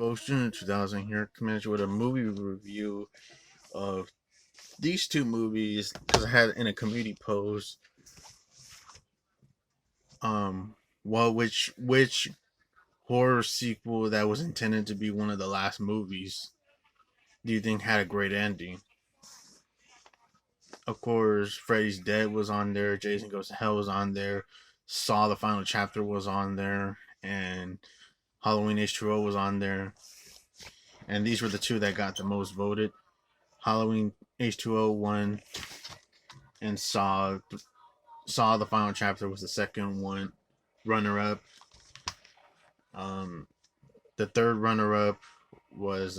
folks, June 2000 here, coming at you with a movie review of these two movies because I had in a community post. Um, which horror sequel that was intended to be one of the last movies do you think had a great ending? Of course, Freddy's Dead was on there, Jason Goes to Hell was on there, Saw the Final Chapter was on there, and Halloween H2O was on there. And these were the two that got the most voted. Halloween H2O won, and Saw the Final Chapter was the second one, runner up. Um, the third runner up was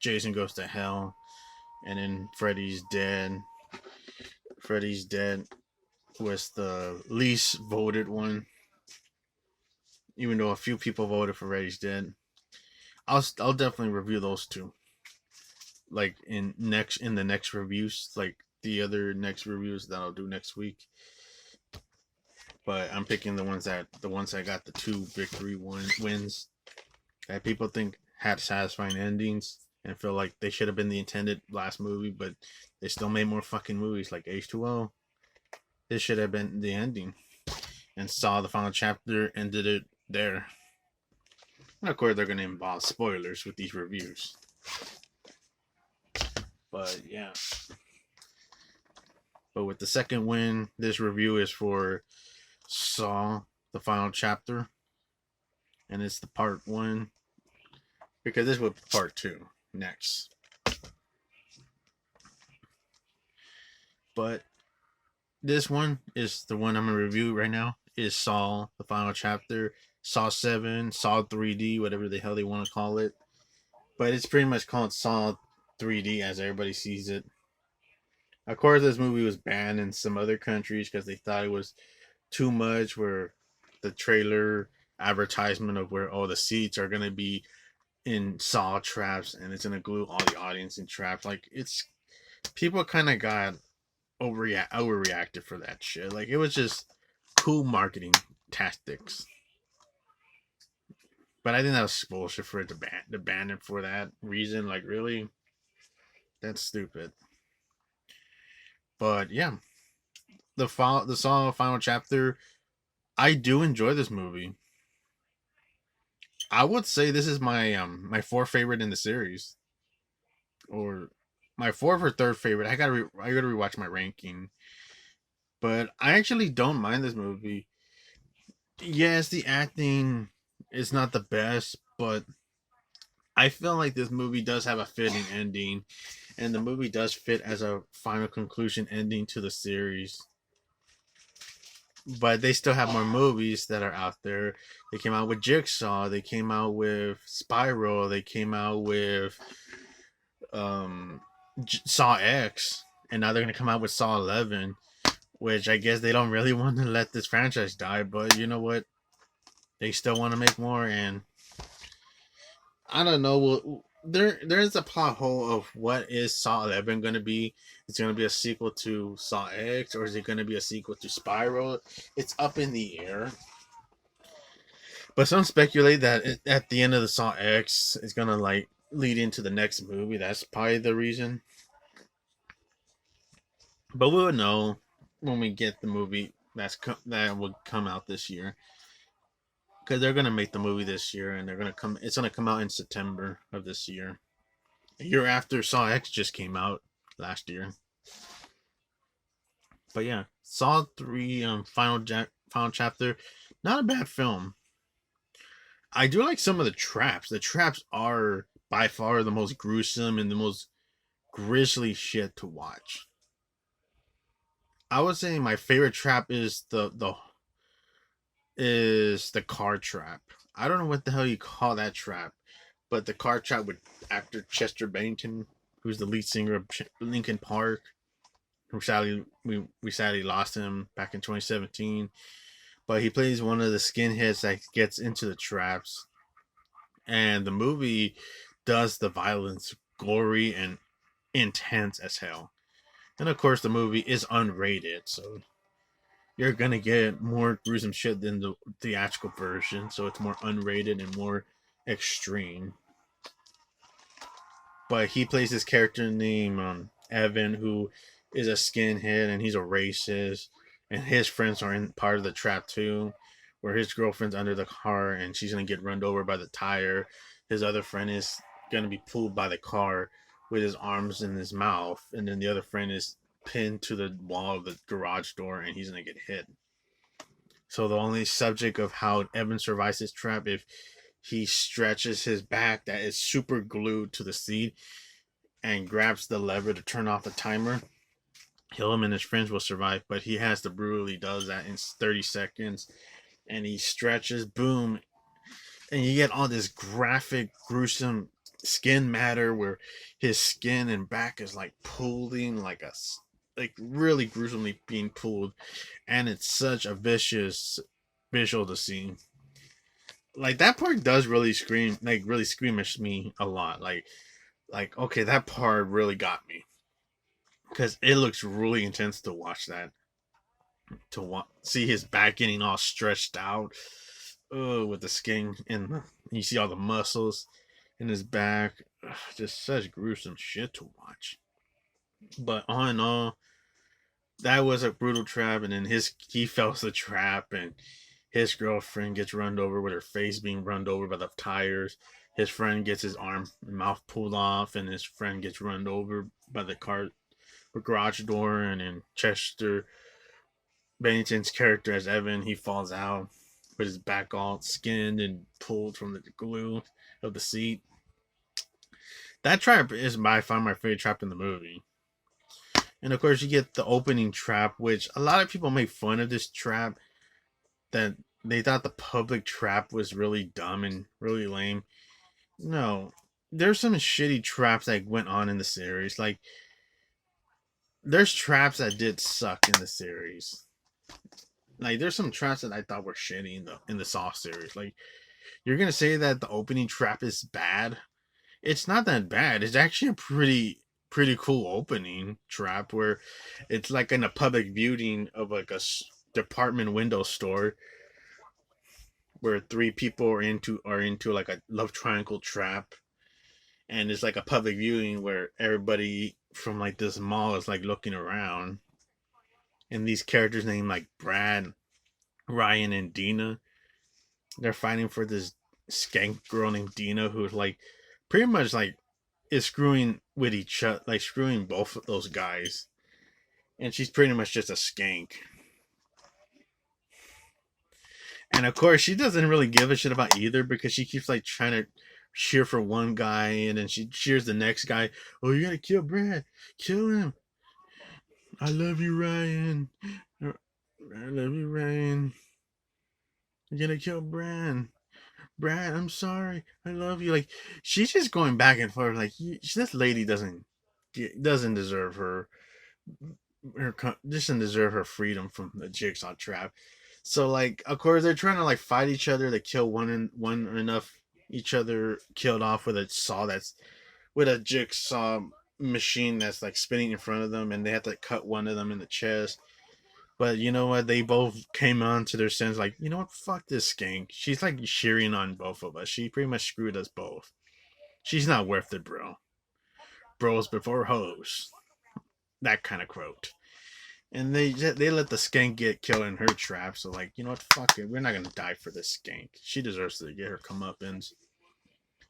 Jason Goes to Hell, and then Freddy's Dead. Freddy's Dead was the least voted one, even though a few people voted for Freddy's Dead. I'll definitely review those two, like in the next reviews, like the other next reviews that I'll do next week. But I'm picking the ones that got the two victory wins that people think had satisfying endings and feel like they should have been the intended last movie, but they still made more fucking movies like H2O. This should have been the ending, and Saw the Final Chapter ended it there. And of course, they're going to involve spoilers with these reviews. But yeah. But with the second win, this review is for Saw the Final Chapter, and it's the part one because this was part two next. But this one is the one I'm gonna review right now. Is Saw the Final Chapter, Saw 7, Saw 3D, whatever the hell they want to call it. But it's pretty much called Saw 3D as everybody sees it. Of course, this movie was banned in some other countries because they thought it was too much. Where the trailer advertisement of where all the seats are gonna be in saw traps and it's gonna glue all the audience in traps. Like it's people kind of got overreacted for that shit. Like it was just cool marketing tactics. But I think that was bullshit for it to ban it for that reason. Like really, that's stupid. But yeah, the Saw Final Chapter. I do enjoy this movie. I would say this is my fourth favorite in the series, or my fourth or third favorite. I gotta rewatch my ranking, but I actually don't mind this movie. Yes, the acting is not the best, but I feel like this movie does have a fitting ending, and the movie does fit as a final conclusion ending to the series. But they still have more movies that are out there. They came out with Jigsaw. They came out with Spiral. They came out with um, Saw X, and now they're gonna come out with Saw 11, which I guess they don't really want to let this franchise die. But you know what? They still want to make more, and I don't know. Well, there's a plot hole of what is Saw 11 going to be. It's going to be a sequel to Saw X, or is it going to be a sequel to Spiral? It's up in the air. But some speculate that at the end of the Saw X, it's going to like lead into the next movie. That's probably the reason. But we'll know when we get the movie that will come out this year, because they're gonna make the movie this year, and they're gonna come. It's gonna come out in September of this year, a year after Saw X just came out last year. But yeah, Saw 3 final chapter, not a bad film. I do like some of the traps. The traps are by far the most gruesome and the most grisly shit to watch. I would say my favorite trap is the car trap. I don't know what the hell you call that trap, but the car trap with actor Chester Bennington, who's the lead singer of Linkin Park, who we sadly lost him back in 2017. But he plays one of the skinheads that gets into the traps, and the movie does the violence gory and intense as hell. And of course, the movie is unrated, so you're gonna get more gruesome shit than the theatrical version, so it's more unrated and more extreme. but he plays this character named Evan, who is a skinhead and he's a racist, and his friends are in part of the trap too, where his girlfriend's under the car and she's gonna get run over by the tire. His other friend is gonna be pulled by the car with his arms in his mouth, and then the other friend is pinned to the wall of the garage door and he's gonna get hit. So the only subject of how Evan survives his trap if he stretches his back that is super glued to the seat and grabs the lever to turn off the timer. Him and his friends will survive, but he has to brutally does that in 30 seconds, and he stretches, boom, and you get all this graphic, gruesome skin matter where his skin and back is like pulling like really gruesomely being pulled, and it's such a vicious visual to see. Like that part does really scream, like really squeamish me a lot. Like okay, that part really got me because it looks really intense to watch that. See his back getting all stretched out, with the skin and you see all the muscles in his back. Ugh, just such gruesome shit to watch. But all in all, that was a brutal trap, and then he fells the trap, and his girlfriend gets run over with her face being run over by the tires. His friend gets his arm and mouth pulled off, and his friend gets run over by the car, the garage door, and then Chester Bennington's character as Evan, he falls out with his back all skinned and pulled from the glue of the seat. That trap is by far my favorite trap in the movie. And of course, you get the opening trap, which a lot of people make fun of this trap. That they thought the public trap was really dumb and really lame. No, there's some shitty traps that went on in the series. Like, there's traps that did suck in the series. Like, there's some traps that I thought were shitty in the Saw series. Like, you're gonna say that the opening trap is bad? It's not that bad. It's actually a pretty cool opening trap where it's like in a public viewing of like a department window store where three people are into like a love triangle trap, and it's like a public viewing where everybody from like this mall is like looking around, and these characters named like Brad, Ryan, and Dina, they're fighting for this skank girl named Dina who's like pretty much like is screwing with each other, like screwing both of those guys, and she's pretty much just a skank. And of course, she doesn't really give a shit about either because she keeps like trying to cheer for one guy, and then she cheers the next guy. Oh, you gotta kill Brad, kill him. I love you, Ryan. I love you, Ryan. You're gonna kill Brad. Brad, I'm sorry. I love you. Like she's just going back and forth. Like this lady doesn't deserve her doesn't deserve her freedom from the Jigsaw trap. So like, of course, they're trying to like fight each other to kill one enough each other killed off with a saw that's with a jigsaw machine that's like spinning in front of them, and they have to cut one of them in the chest. But you know what? They both came on to their sense, like, you know what? Fuck this skank. She's like shearing on both of us. She pretty much screwed us both. She's not worth it, bro. Bros before hoes. That kind of quote. And they let the skank get killed in her trap. So like, you know what? Fuck it. We're not gonna die for this skank. She deserves to get her comeuppance.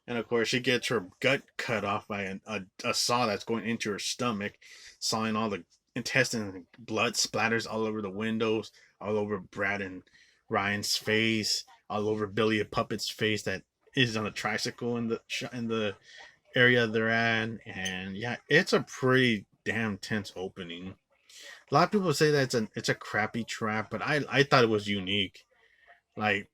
And of course, she gets her gut cut off by a saw that's going into her stomach, sawing all the intestines and blood splatters all over the windows, all over Brad and Ryan's face, all over Billy and Puppet's face that is on a tricycle in the area they're at. And yeah, it's a pretty damn tense opening. A lot of people say that it's a crappy trap, but I thought it was unique. Like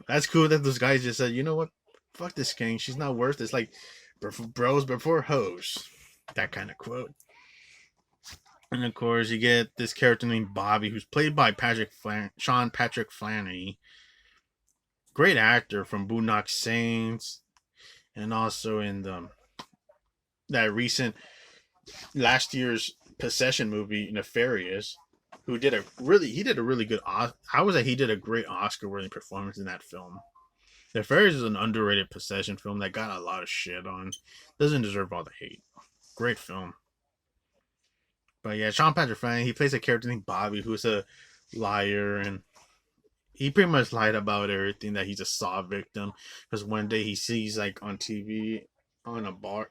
that's cool that those guys just said, you know what, fuck this gang, she's not worth it. It's like bros before hoes, that kind of quote. And of course, you get this character named Bobby, who's played by Sean Patrick Flanery, great actor from Boondock Saints, and also in that recent last year's Possession movie, Nefarious. He did a really good. I was like he did a great Oscar-worthy performance in that film. The Fairies is an underrated possession film that got a lot of shit on. Doesn't deserve all the hate. Great film. But yeah, Sean Patrick Flanery, he plays a character named Bobby who's a liar, and he pretty much lied about everything, that he's a Saw victim. Because one day he sees like on TV on a bar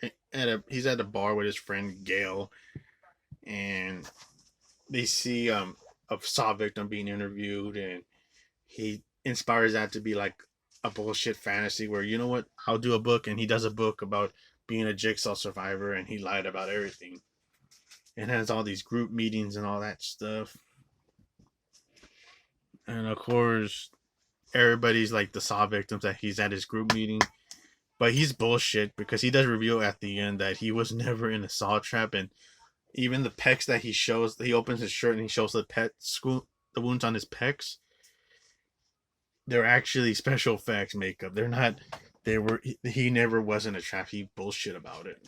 he's at a bar with his friend Gail, and they see a Saw victim being interviewed, and he inspires that to be like a bullshit fantasy where, you know what, I'll do a book, and he does a book about being a Jigsaw survivor, and he lied about everything, and has all these group meetings and all that stuff. And of course, everybody's like the Saw victims that he's at his group meeting. But he's bullshit because he does reveal at the end that he was never in a Saw trap, and even the pecs that he shows, he opens his shirt and he shows the wounds on his pecs. They're actually special effects makeup. They're not. They were. He never was in a trap. He bullshit about it.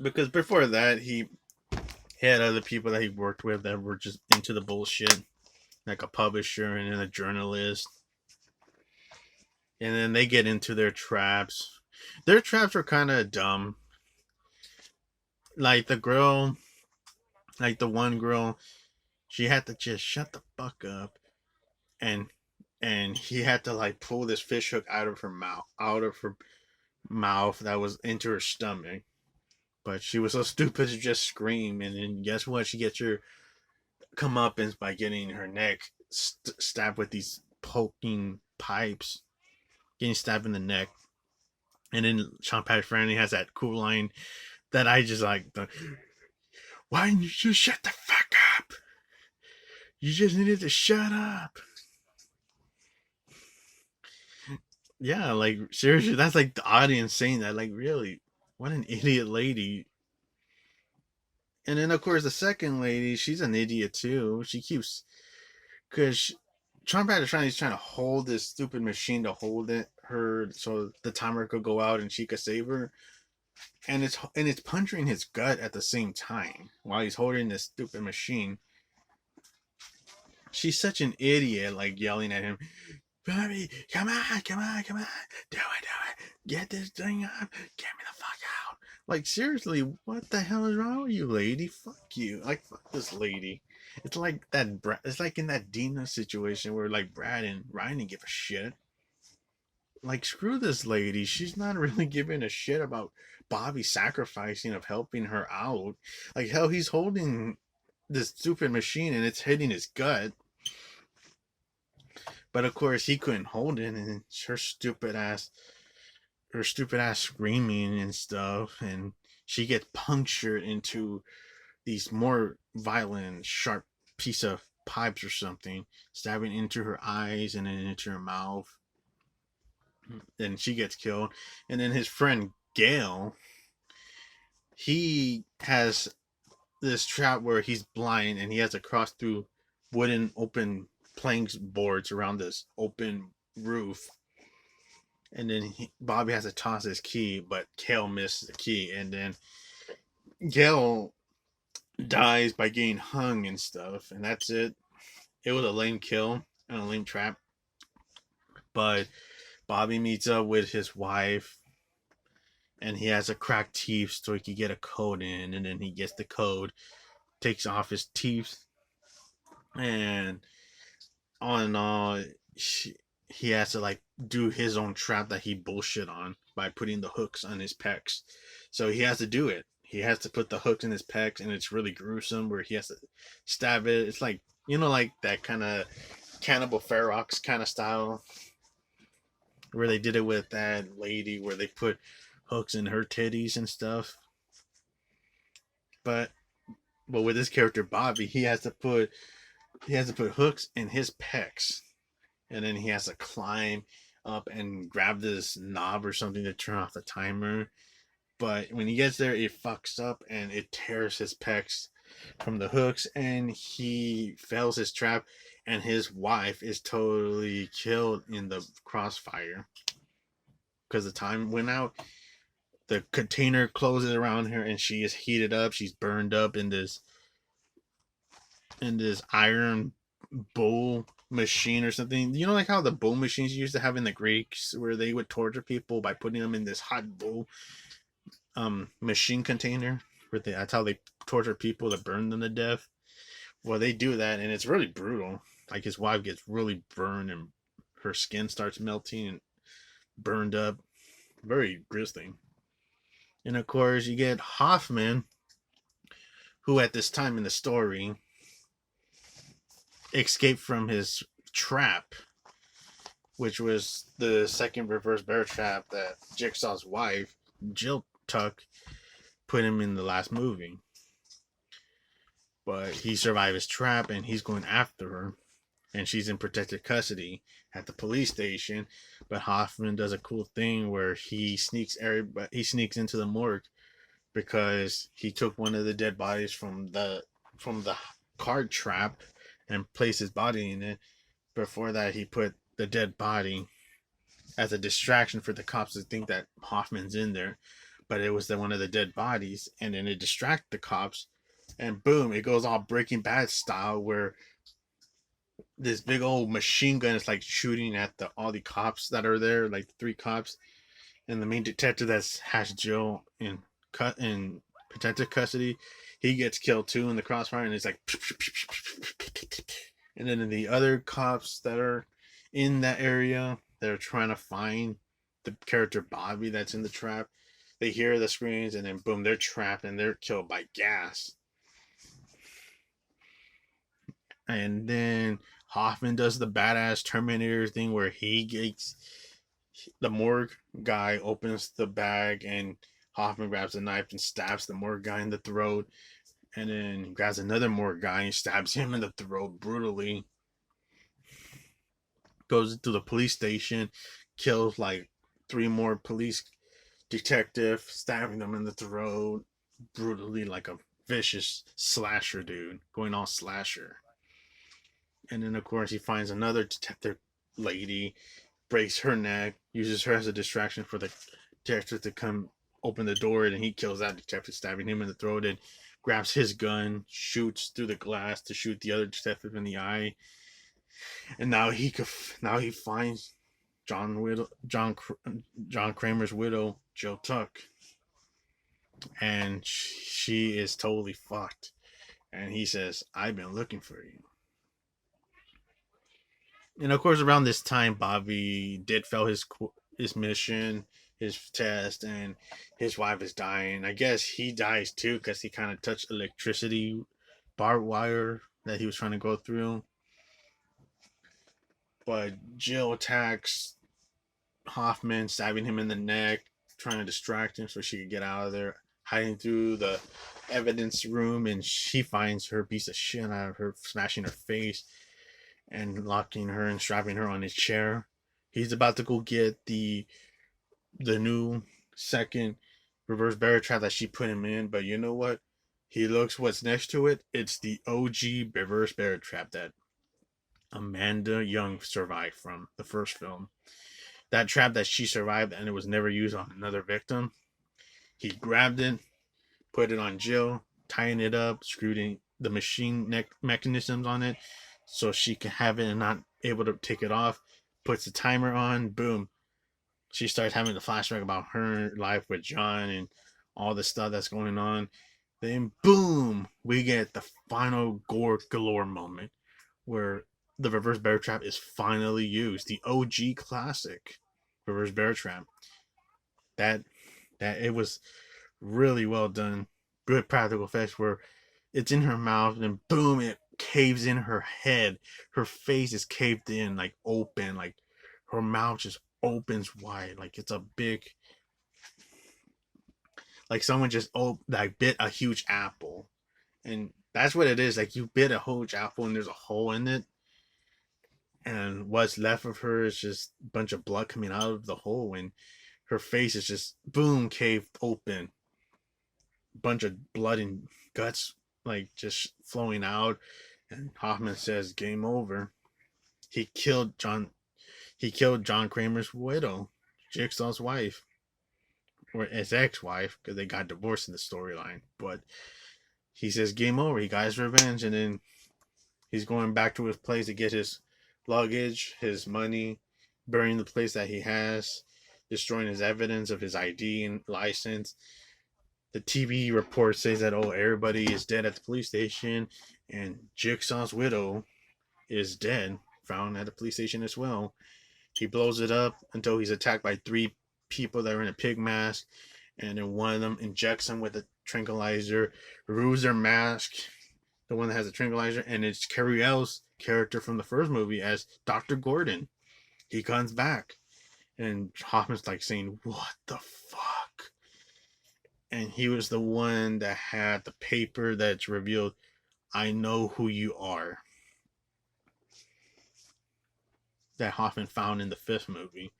Because before that, he had other people that he worked with that were just into the bullshit, like a publisher and then a journalist. And then they get into their traps. Their traps were kind of dumb. Like the girl, like the one girl, she had to just shut the fuck up, and he had to like pull this fish hook out of her mouth that was into her stomach. But she was so stupid to just scream, and then guess what? She gets her comeuppance by getting her neck stabbed with these poking pipes, getting stabbed in the neck. And then Sean Patrick Flanery has that cool line that I just like. Why didn't you just shut the fuck up? You just needed to shut up. Yeah, like seriously, that's like the audience saying that. Like, really, what an idiot lady. And then of course the second lady, she's an idiot too. She keeps because Trump had trying to hold this stupid machine to hold her so the timer could go out and she could save her, and it's puncturing his gut at the same time while he's holding this stupid machine. She's such an idiot, like yelling at him, Bobby, come on, come on, come on, do it, get this thing up, get me the fuck out. Like, seriously, what the hell is wrong with you, lady? Fuck you. Like, fuck this lady. It's like that. It's like in that Dina situation where like Brad and Ryan didn't give a shit. Like, screw this lady. She's not really giving a shit about Bobby sacrificing of helping her out. Like, hell, he's holding this stupid machine and it's hitting his gut. But of course, he couldn't hold it, and her stupid ass screaming and stuff, and she gets punctured into these more violent, sharp piece of pipes or something, stabbing into her eyes and then into her mouth. Then she gets killed, and then his friend Gail, he has this trap where he's blind and he has to cross through wooden open planks boards around this open roof, and then Bobby has to toss his key, but Kale misses the key, and then Gail dies by getting hung and stuff, and that's it. It was a lame kill and a lame trap, but Bobby meets up with his wife, and he has a cracked teeth so he can get a code in, and then he gets the code, takes off his teeth, and all in all, he has to like do his own trap that he bullshit on by putting the hooks on his pecs. So he has to do it. He has to put the hooks in his pecs, and it's really gruesome where he has to stab it. It's like, you know, like that kind of Cannibal Ferox kind of style where they did it with that lady where they put hooks in her titties and stuff. But with this character Bobby, he has to put hooks in his pecs, and then he has to climb up and grab this knob or something to turn off the timer. But when he gets there, it fucks up and it tears his pecs from the hooks, and he fails his trap, and his wife is totally killed in the crossfire because the time went out. The container closes around her, and she is heated up. She's burned up in this iron bowl machine or something. You know, like how the bull machines used to have in the Greeks, where they would torture people by putting them in this hot bull machine container. That's how they torture people to burn them to death. Well, they do that, and it's really brutal. Like his wife gets really burned, and her skin starts melting and burned up. Very grisly. And of course, you get Hoffman, who at this time in the story escaped from his trap, which was the second reverse bear trap that Jigsaw's wife, Jill Tuck, put him in the last movie. But he survived his trap, and he's going after her, and she's in protective custody at the police station. But Hoffman does a cool thing where he sneaks into the morgue because he took one of the dead bodies from the card trap and placed his body in it. Before that, he put the dead body as a distraction for the cops to think that Hoffman's in there, but it was one of the dead bodies, and then it distracted the cops, and boom, it goes all Breaking Bad style, where this big old machine gun is like shooting at all the cops that are there, like three cops, and the main detective that has Jill in protective custody, he gets killed too in the crossfire, and it's like, and then the other cops that are in that area, they're trying to find the character Bobby that's in the trap. They hear the screams, and then boom, they're trapped and they're killed by gas. And then Hoffman does the badass Terminator thing where he gets the morgue guy, opens the bag, and Hoffman grabs a knife and stabs the morgue guy in the throat, and then grabs another morgue guy and stabs him in the throat brutally. Goes to the police station, kills like three more police detectives, stabbing them in the throat brutally, like a vicious slasher dude, going all slasher. And then of course he finds another detective lady, breaks her neck, uses her as a distraction for the detective to come open the door, and he kills that detective, stabbing him in the throat, and grabs his gun, shoots through the glass to shoot the other detective in the eye. And now he finds John Kramer's widow, Jill Tuck, and she is totally fucked. And he says, "I've been looking for you." And of course, around this time, Bobby did fail his mission, his test, and his wife is dying. I guess he dies too because he kind of touched electricity barbed wire that he was trying to go through. But Jill attacks Hoffman, stabbing him in the neck, trying to distract him so she could get out of there, hiding through the evidence room, and she finds her, piece of shit out of her, smashing her face and locking her and strapping her on his chair. He's about to go get the new second reverse bear trap that she put him in, but you know what? He looks what's next to it. It's the OG reverse bear trap that Amanda Young survived from the first film. That trap that she survived and it was never used on another victim. He grabbed it, put it on Jill, tying it up, screwed in the machine neck mechanisms on it so she can have it and not able to take it off. Puts the timer on, boom. She starts having the flashback about her life with John and all the stuff that's going on. Then boom, we get the final gore galore moment where the reverse bear trap is finally used. The OG classic reverse bear trap. That that it was really well done. Good practical effects where it's in her mouth and boom, it caves in her head. Her face is caved in, like open, like her mouth just opens wide, like it's a big, like someone just like bit a huge apple, and that's what it is. Like you bit a huge apple and there's a hole in it, and what's left of her is just a bunch of blood coming out of the hole, and her face is just boom caved open, bunch of blood and guts like just flowing out. And Hoffman says, "Game over." He killed John. He killed John Kramer's widow, Jigsaw's wife, or his ex-wife, because they got divorced in the storyline. But he says, "Game over." He got his revenge, and then he's going back to his place to get his luggage, his money, burning the place that he has, destroying his evidence of his ID and license. The TV report says that, oh, everybody is dead at the police station, and Jigsaw's widow is dead, found at the police station as well. He blows it up until he's attacked by three people that are in a pig mask, and then one of them injects him with a tranquilizer, removes their mask, the one that has a tranquilizer, and it's Carrie Ells' character from the first movie as Dr. Gordon. He comes back, and Hoffman's like saying, "What the fuck?" And he was the one that had the paper that's revealed, "I know who you are." That Hoffman found in the fifth movie,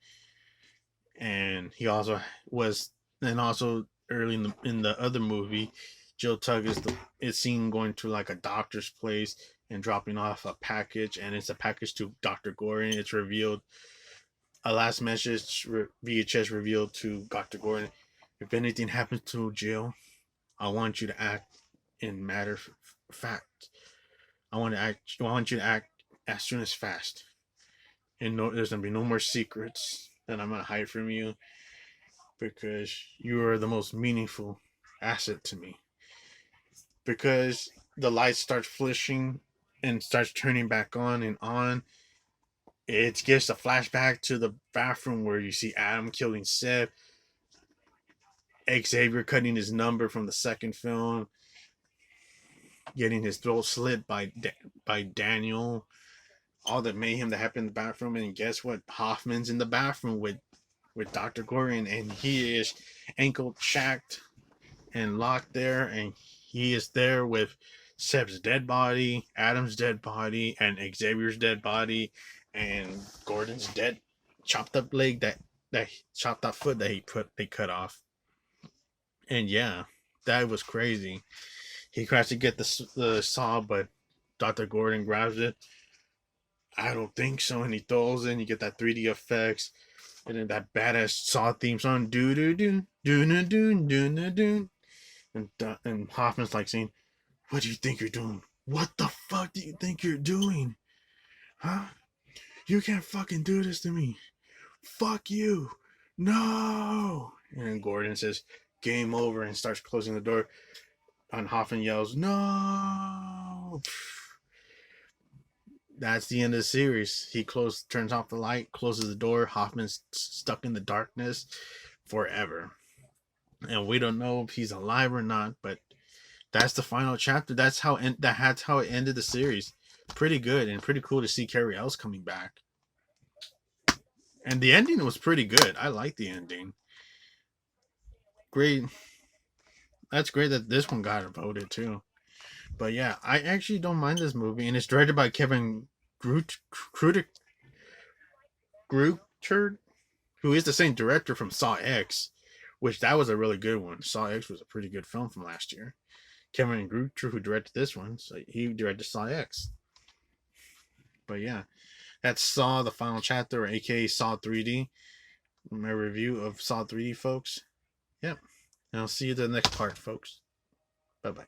and he also was, and also early in the other movie, Jill Tugg is seen going to like a doctor's place and dropping off a package, and it's a package to Dr. Gordon. It's revealed, a last message VHS revealed to Dr. Gordon, "If anything happens to Jill, I want you to act in matter of fact. I want you to act as soon as fast. And no, there's gonna be no more secrets that I'm gonna hide from you, because you are the most meaningful asset to me." Because the light starts flashing and starts turning back on and on. It gives a flashback to the bathroom where you see Adam killing Seth, Xavier cutting his number from the second film, getting his throat slit by Daniel, all the mayhem that happened in the bathroom. And guess what? Hoffman's in the bathroom with Dr. Gordon, and he is ankle shacked and locked there, and he is there with Seb's dead body, Adam's dead body, and Xavier's dead body, and Gordon's dead chopped up leg that chopped up foot that they cut off. And yeah, that was crazy. He tries to get the saw, but Dr. Gordon grabs it. "I don't think so," and he throws it, and you get that 3D effects, and then that badass saw theme song, do do do do do do do do. And Hoffman's like saying, "What do you think you're doing? What the fuck do you think you're doing? Huh? You can't fucking do this to me. Fuck you. No." And Gordon says, "Game over," and starts closing the door. And Hoffman yells, "No." That's the end of the series. He turns off the light, closes the door. Hoffman's stuck in the darkness forever. And we don't know if he's alive or not, but that's the final chapter. That's how it ended the series. Pretty good and pretty cool to see Carrie Ells coming back. And the ending was pretty good. I like the ending. Great. That's great that this one got voted too. But yeah, I actually don't mind this movie, and it's directed by Kevin Gruter, who is the same director from Saw X, which that was a really good one. Saw X was a pretty good film from last year. Kevin Gruter, who directed this one, so he directed Saw X. But yeah, that's Saw the Final Chapter, or aka Saw 3D. My review of Saw 3D, folks. Yep. And I'll see you in the next part, folks. Bye bye.